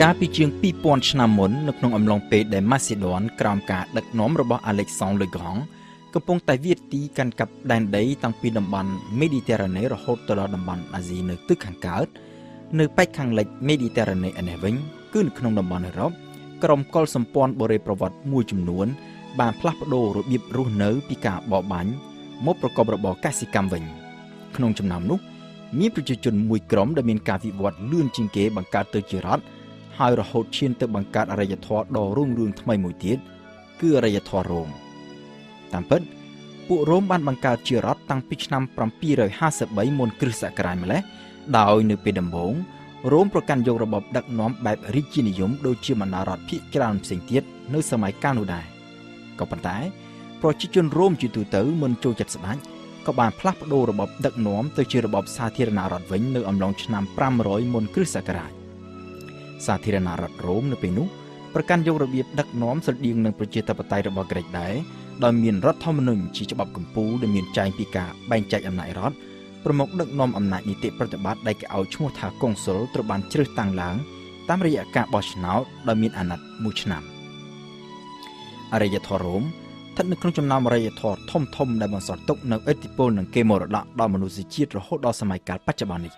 ការពីជាង2000ឆ្នាំមុននៅក្នុងអំឡុងពេលដែលម៉ាស៊ីដនក្រោមការដឹកនាំរបស់អាឡិចសង់ លឺក្រង់កំពុងតែវាយទីកាន់កាប់ដែនដីតាំងពីតំបន់មេឌីទែរ៉ាណេរហូតទៅដល់តំបន់អាស៊ីនៅទិសខាងកើតនៅប៉ែកខាងលិចមេឌីទែរ៉ាណេឯនេះវិញគឺនៅក្នុងតំបន់អឺរ៉ុបក្រុមកុលសម្ព័ន្ធបូរេប្រវត្តិមួយចំនួនបានផ្លាស់ប្ដូររបៀបរស់នៅពីការបរបាញ់មកប្រកបរបរកសិកម្មវិញក្នុងចំណោមនោះមានប្រជាជនមួយក្រុមដែលមានការវិវត្តលឿនជាងគេបង្កើតទៅជារដ្ឋហើយរហូតឈានទៅបង្កើតអរិយធម៌ដ៏រុងរឿងថ្មីមួយទៀតគឺអរិយធម៌រ៉ូមតាមពិតពួករ៉ូមបានបង្កើតជារដ្ឋតាំងពីឆ្នាំ753មុនគ្រិស្តសករាជម្លេះដោយនៅពេលដំបូងរ៉ូមប្រកាន់យករបបដឹកនាំបែបរាជានិយមដូចជាបណ្ដារដ្ឋភាគច្រើនផ្សេងទៀតនៅសម័យកាលនោះដែរក៏ប៉ុន្តែប្រជាជនរ៉ូមជាទូទៅមិនចូលចិត្តស្ដេចក៏បានផ្លាស់ប្ដូររបបដឹកនាំទៅជារបបសាធារណរដ្ឋវិញនៅអំឡុងឆ្នាំ500មុនគ្រិស្តសករាជសាធារណរដ្ឋរ៉ូមនៅពេលនោះប្រកាន់យករបៀបដឹកនាំស្រដៀងនឹងប្រជាធិបតេយ្យរបស់ក្រិចដែរដោយមានរដ្ឋធម្មនុញ្ញជាច្បាប់កំពូលដែលមានចែងពីការបែងចែកអំណាចរដ្ឋប្រមុខដឹកនាំអំណាចនីតិប្រតិបត្តិដែលគេឲ្យឈ្មោះថាកុងស៊ុលត្រូវបានជ្រើសតាំងឡើងតាមរយៈការបោះឆ្នោតដោយមានអាណត្តិ1ឆ្នាំអរិយធម៌រ៉ូមស្ថិតនៅក្នុងចំណោមអរិយធម៌ធំៗដែលបន្សល់ទុកនូវឥទ្ធិពលនិងកេរមរតកដល់មនុស្សជាតិរហូតដល់សម័យកាលបច្ចុប្បន្ននេះ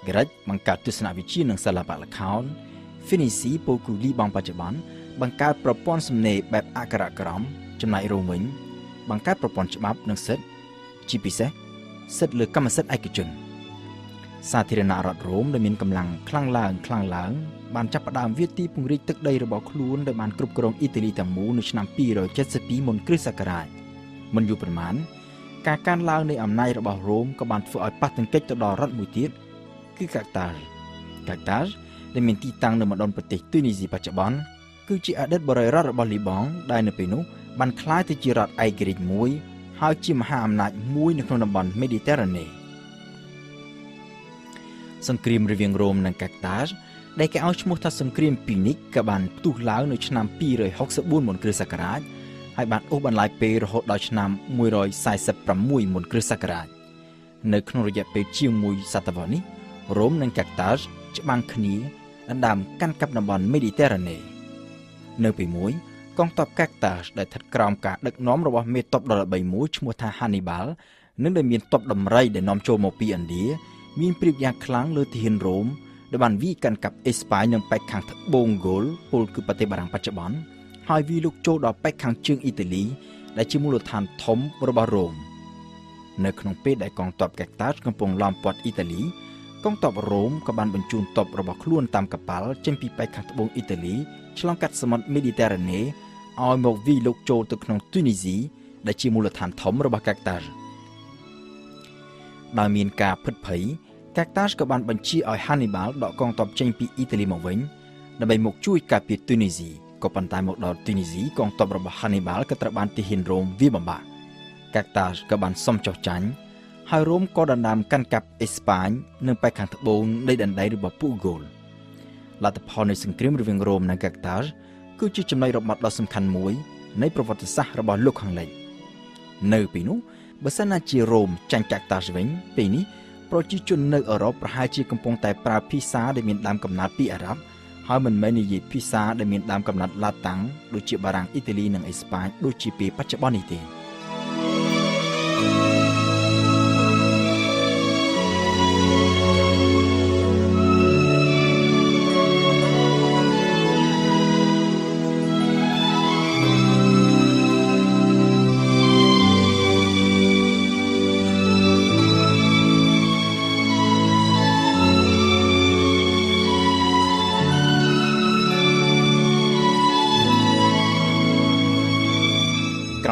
ក្រិចបង្កើតទស្សនវិជ្ជានិងសិល្បៈល្ខោនហ្វីនីស៊ីពូគូលីបងបច្ចុប្បន្នបង្កើតប្រព័ន្ធសំណេរបែបអក្ខរក្រមចំណែករ៉ូមវិញបង្កើតប្រព័ន្ធច្បាប់និងសិទ្ធិជាពិសេសសិទ្ធិលើកម្មសិទ្ធិឯកជនសាធារណរដ្ឋរ៉ូមដែលមានកម្លាំងខ្លាំងឡើងបានចាប់ផ្ដើមវាយទីពង្រីកទឹកដីរបស់ខ្លួនដោយបានគ្រប់គ្រងអ៊ីតាលីទាំងមូលនៅឆ្នាំ272មុនគ្រិស្តសករាជមិនយូរប៉ុន្មានការកើនឡើងនៃអំណាចរបស់រ៉ូមក៏បានធ្វើឲ្យប៉ះទង្គិចទៅដល់រដ្ឋមួយទៀតគឺកាតាល់ដែលមានទីតាំងនៅម្ដុំប្រទេសទូនីស៊ីបច្ចុប្បន្នគឺជាអតីតបរិយារដ្ឋរបស់លីបង់ដែលនៅពេលនោះបានក្លាយទៅជារដ្ឋឯករាជ្យមួយហើយជាមហាអំណាចមួយនៅក្នុងតំបន់មេឌីទែរ៉ាណេសង្គ្រាមរវាងរ៉ូមនិងកាតាល់ដែលគេឲ្យឈ្មោះថាសង្គ្រាមពីនិកក៏បានផ្ទុះឡើងនៅឆ្នាំ264មុនគ្រិស្តសករាជហើយបានអូសបន្លាយពេលរហូតដល់ឆ្នាំ146មុនគ្រិស្តសករាជនៅក្នុងរយៈពេលជាងមួយសតវត្សរ៍នេះរ៉ូមនិងកាតាល់ច្បាំងគ្នាដណ្ដើមកាន់កាប់តំបន់មេឌីទែរ៉ាណេនៅពេលមួយកងទ័ពកាតាល់ដែលស្ថិតក្រោមការដឹកនាំរបស់មេទ័ពដ៏ល្បីមួយឈ្មោះថា Hannibal និងដែលមានទ័ពដំរីដែលនាំចូលមកពីឥណ្ឌាមានព្រៀបយ៉ាងខ្លាំងលើទាហានរ៉ូមដែលបានវាយកាន់កាប់អេស្ប៉ាញនិងប៉ែកខាងត្បូងហ្គោលពលគឺប្រទេសបារាំងបច្ចុប្បន្នហើយវាយលុកចូលដល់ប៉ែកខាងជើងអ៊ីតាលីដែលជាមូលដ្ឋានធំរបស់រ៉ូមនៅក្នុងពេលដែលកងទ័ពកាតាល់កំពុងឡោមព័ទ្ធអ៊ីតាលីកងទ័ពរ៉ូមក៏បានបញ្ជូនទ័ពរបស់ខ្លួនតាមកប៉ាល់ចេញពីប៉ែកខាងត្បូងអ៊ីតាលីឆ្លងកាត់សមុទ្រមេឌីទែរ៉ាណេឲ្យមកវាយលុកចូលទៅក្នុងទូនីស៊ីដែលជាមូលដ្ឋានធំរបស់កាតាល់ដោយមានការភិតភ័យកាតាល់ក៏បានបញ្ជាឲ្យ Hannibal ដកកងទ័ពចេញពីអ៊ីតាលីមកវិញដើម្បីមកជួយការពារទូនីស៊ីក៏ប៉ុន្តែមកដល់ទូនីស៊ីកងទ័ពរបស់ Hannibal ក៏ត្រូវបានទាហានរ៉ូមវាយបំបាក់កាតាល់ក៏បានសុំចុះចាញ់ហើយរ៉ូមក៏ដណ្ដើមកាន់កាប់អេស្ប៉ាញនិងប៉ែកខាងត្បូងនៃដែនដីរបស់ពួកហ្គោលលទ្ធផលនៃសង្គ្រាមរវាងរ៉ូមនិងកាតាល់គឺជាចំណុចរបត់ដ៏សំខាន់មួយនៃប្រវត្តិសាស្ត្ររបស់លោកខាងលិចនៅពេលនោះបើសិនណាជារ៉ូមចាញ់កាតាល់វិញពេលនេះប្រជាជននៅអឺរ៉ុបប្រហែលជាកំពុងតែប្រើភាសាដែលមានដើមកំណើតពីអារ៉ាប់ហើយមិនមែននិយាយភាសាដែលមានដើមកំណើតឡាតាំងដូចជាបារាំងអ៊ីតាលីនិងអេស្ប៉ាញដូចជាពេលបច្ចុប្បន្ននេះទេ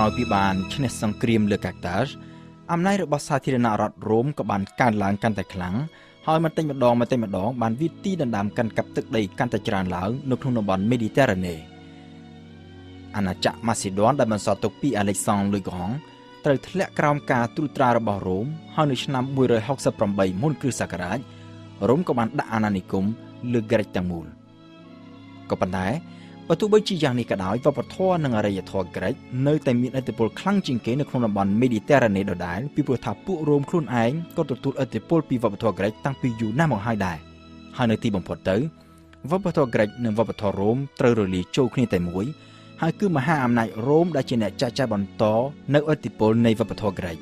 ក្រោយពីបានឈ្នះសង្គ្រាមលើកាតាល់អំណាចរបស់សាធារណរដ្ឋរ៉ូមក៏បានកើនឡើងកាន់តែខ្លាំងហើយបន្តិចម្ដងបានវាយទីដណ្ដើមកាន់កាប់ទឹកដីកាន់តែច្រើនឡើងនៅក្នុងតំបន់មេឌីទែរ៉ាណេអាណាចក្រម៉ាស៊ីដនដែលបន្សល់ទុកពីអាឡិចសង់ លឺក្រង់ត្រូវធ្លាក់ក្រោមការត្រួតត្រារបស់រ៉ូមហើយនៅឆ្នាំ168មុនគ្រិស្តសករាជរ៉ូមក៏បានដាក់អាណានិគមលើក្រិចទាំងមូលក៏ប៉ុន្តែបើទោះបីជាយ៉ាងនេះក៏ដោយវប្បធម៌និងអរិយធម៌ក្រិចនៅតែមានឥទ្ធិពលខ្លាំងជាងគេនៅក្នុងតំបន់មេឌីទែរ៉ាណេដដែលពីព្រោះថាពួករ៉ូមខ្លួនឯងក៏ទទួលឥទ្ធិពលពីវប្បធម៌ក្រិចតាំងពីយូរណាស់មកហើយដែរហើយនៅទីបំផុតទៅ វប្បធម៌ក្រិចនិងវប្បធម៌រ៉ូមត្រូវរលាយចូលគ្នាតែមួយហើយគឺមហាអំណាចរ៉ូមដែលជាអ្នកចាស់ចាស់បន្តនៅឥទ្ធិពលនៃវប្បធម៌ក្រិច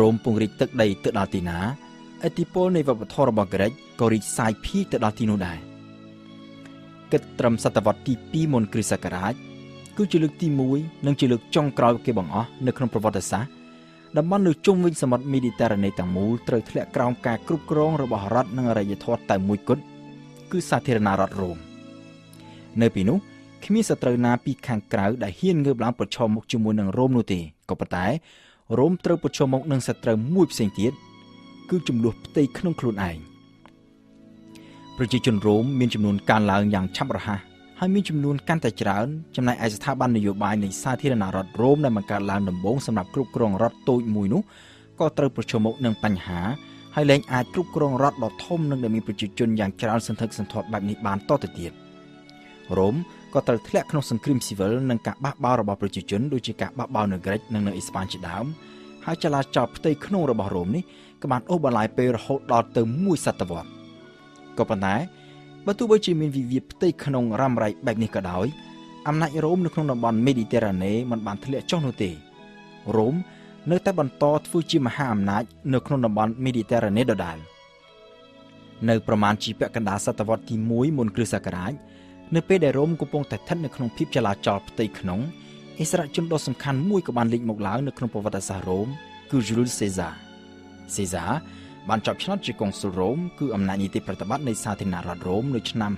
រ៉ូមពង្រីកទឹកដីទៅដល់ទីណាឥទ្ធិពលនៃវប្បធម៌របស់ក្រិចក៏រីកសាយភាយទៅដល់ទីនោះដែរគិតត្រឹមសតវត្សទី2មុនគ្រិស្តសករាជគឺជាលើកទី1និងជាលើកចុងក្រោយគេបង្អស់នៅក្នុងប្រវត្តិសាស្ត្រតំបន់នៅជុំវិញសមុទ្រមេឌីទែរ៉ាណេទាំងមូលត្រូវធ្លាក់ក្រោមការគ្រប់គ្រងរបស់រដ្ឋនិងអរិយធម៌តែមួយគត់គឺសាធារណរដ្ឋរ៉ូមនៅពីនោះគ្មានសត្រូវណាពីខាងក្រៅដែលហ៊ានងើបឡើងប្រឈមមុខជាមួយនឹងរ៉ូមនោះទេក៏ប៉ុន្តែរ៉ូមត្រូវប្រឈមមុខនឹងសត្រូវមួយផ្សេងទៀតគឺចំនួនផ្ទៃក្នុងខ្លួនឯងប្រជាជនរ៉ូមមានចំនួនកើនឡើងយ៉ាងឆាប់រហ័សហើយមានចំនួនកាន់តែច្រើនចំណែកឯស្ថាប័ននយោបាយនៃសាធារណរដ្ឋរ៉ូមដែលបង្កើតឡើងដំបូងសម្រាប់គ្រប់គ្រងរដ្ឋតូចមួយនោះក៏ត្រូវប្រឈមមុខនឹងបញ្ហាហើយលែងអាចគ្រប់គ្រងរដ្ឋដ៏ធំនិងដែលមានប្រជាជនយ៉ាងច្រើនសន្ធឹកសន្ធាប់បែបនេះបានតទៅទៀតរ៉ូមក៏ត្រូវធ្លាក់ក្នុងសង្គ្រាមស៊ីវិលនិងការបះបោររបស់ប្រជាជនដូចជាការបះបោរនៅក្រិចនិងនៅអេស្ប៉ាញជាដើមហើយចលាចលផ្ទៃក្នុងរបស់រ៉ូមនេះក៏បានអូសបន្លាយពេលរហូតដល់ទៅ1សតវត្សក៏ប៉ុន្តែបើទោះបីជាមានវិវាទផ្ទៃក្នុងរ៉ាំរ៉ៃបែបនេះក៏ដោយអំណាចរ៉ូមនៅក្នុងតំបន់មេឌីទែរ៉ាណេមិនបានធ្លាក់ចុះនោះទេរ៉ូមនៅតែបន្តធ្វើជាមហាអំណាចនៅក្នុងតំបន់មេឌីទែរ៉ាណេដដែលនៅប្រមាណជាពាក់កណ្ដាលសតវត្សទី1មុនគ្រិស្តសករាជនៅពេលដែលរ៉ូមកំពុងតែស្ថិតនៅក្នុងភាពចលាចលផ្ទៃក្នុងអិសរាជជនដ៏សំខាន់មួយក៏បានលេចមកឡើងនៅក្នុងប្រវត្តិសាស្ត្ររ៉ូមគឺ Julius Caesar បានជាប់ឆ្នោតជាកុងស៊ុលរ៉ូមគឺអំណាចនីតិប្រតិបត្តិនៃសាធារណរដ្ឋរ៉ូមនៅឆ្នាំ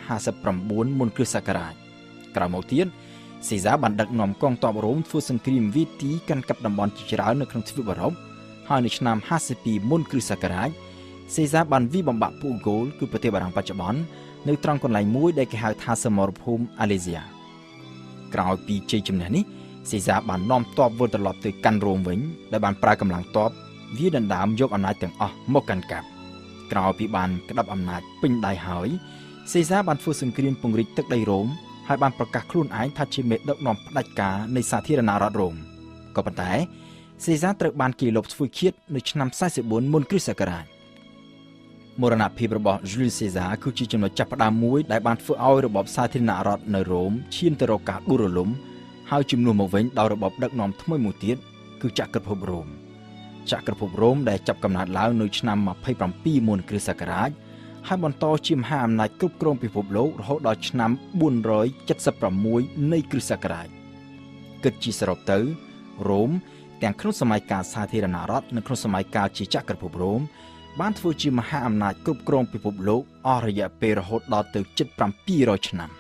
59មុនគ្រិស្តសករាជក្រោយមកទៀតសេសាបានដឹកនាំកងទ័ពរ៉ូមធ្វើសង្គ្រាមវាទីកាន់កាប់តំបន់ជាច្រើននៅក្នុងទ្វីបអឺរ៉ុបហើយនៅឆ្នាំ52មុនគ្រិស្តសករាជសេសាបានវាយបំបាក់ពួកហ្គោលគឺប្រទេសបារាំងបច្ចុប្បន្ននៅត្រង់កន្លែងមួយដែលគេហៅថាសមរភូមិអាឡេស៊ីយ៉ាក្រោយពីជ័យជំនះនេះសេសាបាននាំទ័ពវិលត្រឡប់ទៅកាន់រ៉ូមវិញដែលបានប្រើកម្លាំងទ័ពវាដណ្ដើមយកអំណាចទាំងអស់មកកាន់កាប់ក្រោយពីបានក្តាប់អំណាចពេញដៃហើយសេសាបានធ្វើសង្គ្រាមពង្រីកទឹកដីរ៉ូមហើយបានប្រកាសខ្លួនឯងថាជាមេដឹកនាំផ្ដាច់ការនៃសាធារណរដ្ឋរ៉ូមក៏ប៉ុន្តែសេសាត្រូវបានគេលុបធ្វើឃាតនៅឆ្នាំ44មុនគ្រិស្តសករាជមរណភាពរបស់ Julius Caesar គឺជាចំណុចចាប់ផ្ដើមមួយដែលបានធ្វើឲ្យរបបសាធារណរដ្ឋនៅរ៉ូមឈានទៅរកការដួលរលំហើយជំនួសមកវិញដោយរបបដឹកនាំថ្មីមួយទៀតគឺចក្រភពរ៉ូមចក្រភពរ៉ូមដែលចាប់កំណើតឡើងនៅឆ្នាំ27មុនគ្រិស្តសករាជហើយបន្តជាមហាអំណាចគ្រប់គ្រងពិភពលោករហូតដល់ឆ្នាំ476នៃគ្រិស្តសករាជគិតជាសរុបទៅរ៉ូមទាំងក្នុងសម័យកាលសាធារណរដ្ឋនិងក្នុងសម័យកាលជាចក្រភពរ៉ូមបានធ្វើជាមហាអំណាចគ្រប់គ្រងពិភពលោកអស់រយៈពេលរហូតដល់ទៅជិត700ឆ្នាំ